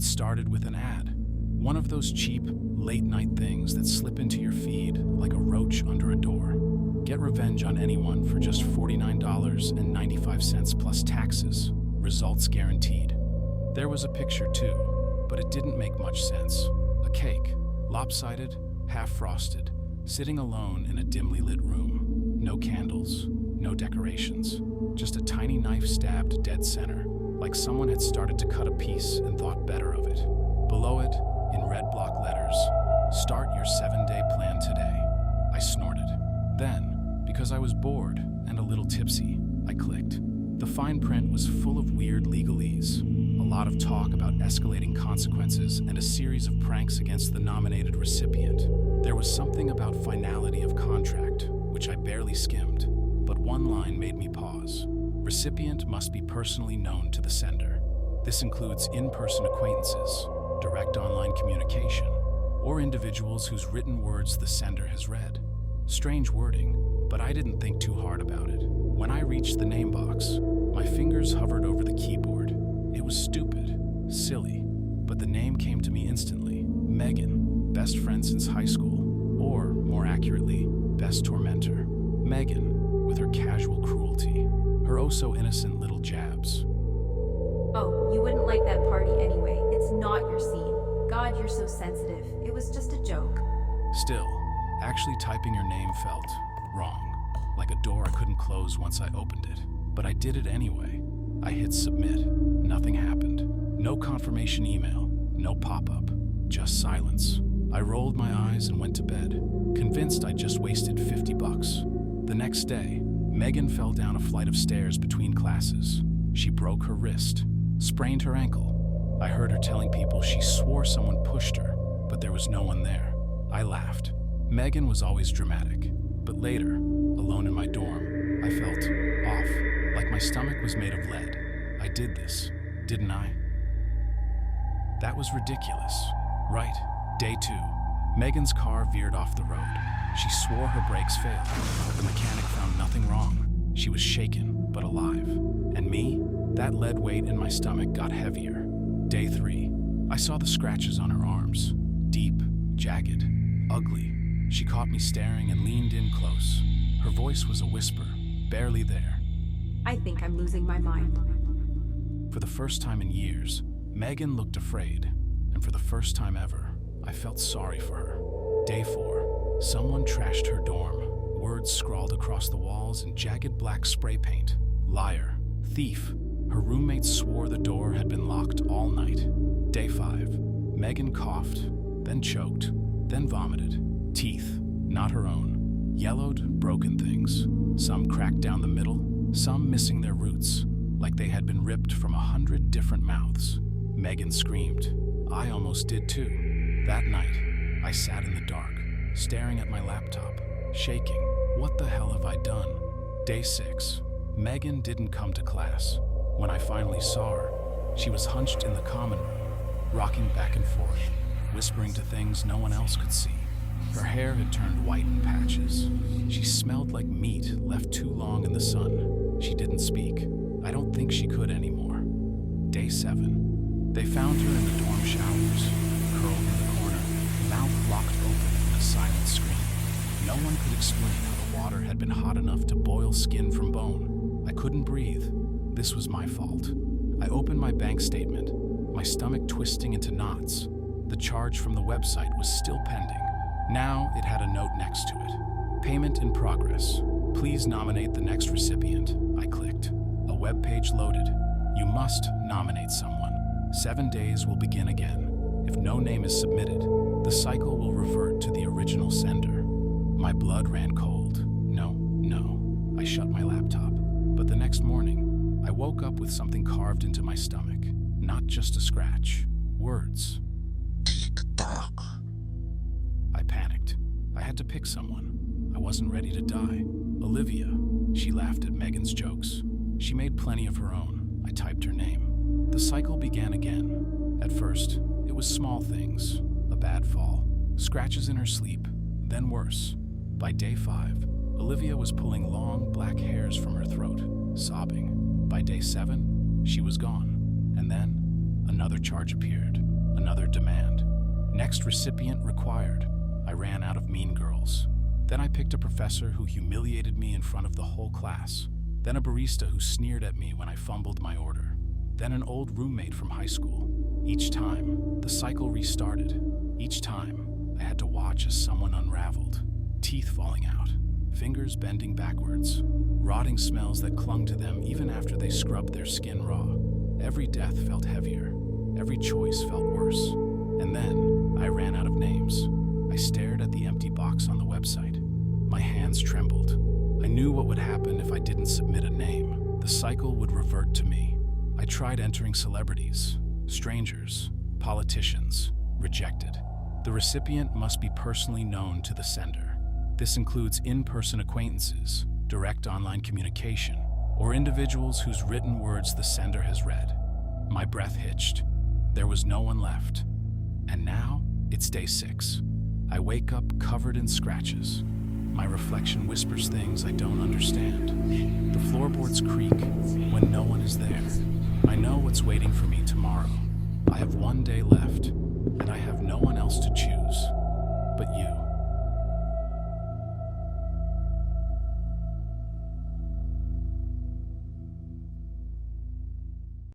It started with an ad. One of those cheap, late-night things that slip into your feed like a roach under a door. Get revenge on anyone for just $49.95 plus taxes. Results guaranteed. There was a picture too, but it didn't make much sense. A cake, lopsided, half-frosted, sitting alone in a dimly lit room. No candles, no decorations, just a tiny knife stabbed dead center, like someone had started to cut a piece and thought better of it. Below it, in red block letters, "Start your 7-day plan today." I snorted. Then, because I was bored and a little tipsy, I clicked. The fine print was full of weird legalese, a lot of talk about escalating consequences and a series of pranks against the nominated recipient. There was something about finality of contract, which I barely skimmed, but one line made me pause. Recipient must be personally known to the sender. This includes in-person acquaintances, direct online communication, or individuals whose written words the sender has read. Strange wording, but I didn't think too hard about it. When I reached the name box, my fingers hovered over the keyboard. It was stupid, silly, but the name came to me instantly. Megan, best friend since high school, or, more accurately, best tormentor. Megan, with her casual cruelty, her oh-so-innocent little jabs. Oh, you wouldn't like that party anyway. It's not your scene. God, you're so sensitive. It was just a joke. Still, actually typing your name felt wrong, like a door I couldn't close once I opened it. But I did it anyway. I hit submit. Nothing happened. No confirmation email, no pop-up, just silence. I rolled my eyes and went to bed, convinced I'd just wasted $50. The next day, Megan fell down a flight of stairs between classes. She broke her wrist, sprained her ankle. I heard her telling people she swore someone pushed her, but there was no one there. I laughed. Megan was always dramatic, but later, alone in my dorm, I felt off, like my stomach was made of lead. I did this, didn't I? That was ridiculous. Right, day 2. Megan's car veered off the road. She swore her brakes failed, but the mechanic found nothing wrong. She was shaken, but alive. And me? That lead weight in my stomach got heavier. Day 3. I saw the scratches on her arms. Deep, jagged, ugly. She caught me staring and leaned in close. Her voice was a whisper, barely there. I think I'm losing my mind. For the first time in years, Megan looked afraid. And for the first time ever, I felt sorry for her. Day 4. Someone trashed her dorm. Words scrawled across the walls in jagged black spray paint. Liar. Thief. Her roommates swore the door had been locked all night. Day 5. Megan coughed, then choked, then vomited. Teeth, not her own. Yellowed, broken things. Some cracked down the middle, some missing their roots, like they had been ripped from 100 different mouths. Megan screamed. I almost did too. That night, I sat in the dark, staring at my laptop, shaking. What the hell have I done? Day 6. Megan didn't come to class. When I finally saw her, she was hunched in the common room, rocking back and forth, whispering to things no one else could see. Her hair had turned white in patches. She smelled like meat left too long in the sun. She didn't speak. I don't think she could anymore. Day 7. They found her in the dorm showers, curled in the corner, mouth locked open in a silent scream. No one could explain how the water had been hot enough to boil skin from bone. I couldn't breathe. This was my fault. I opened my bank statement, my stomach twisting into knots. The charge from the website was still pending. Now it had a note next to it. Payment in progress. Please nominate the next recipient. I clicked. A web page loaded. You must nominate someone. 7 days will begin again. If no name is submitted, the cycle will revert to the original sender. My blood ran cold. No. I shut my laptop. But the next morning, I woke up with something carved into my stomach. Not just a scratch. Words. Tick-tock. I panicked. I had to pick someone. I wasn't ready to die. Olivia. She laughed at Megan's jokes. She made plenty of her own. I typed her name. The cycle began again. At first, it was small things. A bad fall. Scratches in her sleep. Then worse. By day 5, Olivia was pulling long black hairs from her throat, sobbing. By day 7, she was gone. And then, another charge appeared. Another demand. Next recipient required. I ran out of mean girls. Then I picked a professor who humiliated me in front of the whole class. Then a barista who sneered at me when I fumbled my order. Then an old roommate from high school. Each time, the cycle restarted. Each time, I had to watch as someone unraveled. Teeth falling out, fingers bending backwards, rotting smells that clung to them even after they scrubbed their skin raw. Every death felt heavier. Every choice felt worse. And then, I ran out of names. I stared at the empty box on the website. My hands trembled. I knew what would happen if I didn't submit a name. The cycle would revert to me. I tried entering celebrities, strangers, politicians, rejected. The recipient must be personally known to the sender. This includes in-person acquaintances, direct online communication, or individuals whose written words the sender has read. My breath hitched. There was no one left. And now, it's day 6. I wake up covered in scratches. My reflection whispers things I don't understand. The floorboards creak when no one is there. I know what's waiting for me tomorrow. I have one day left, and I have no one else to choose but you.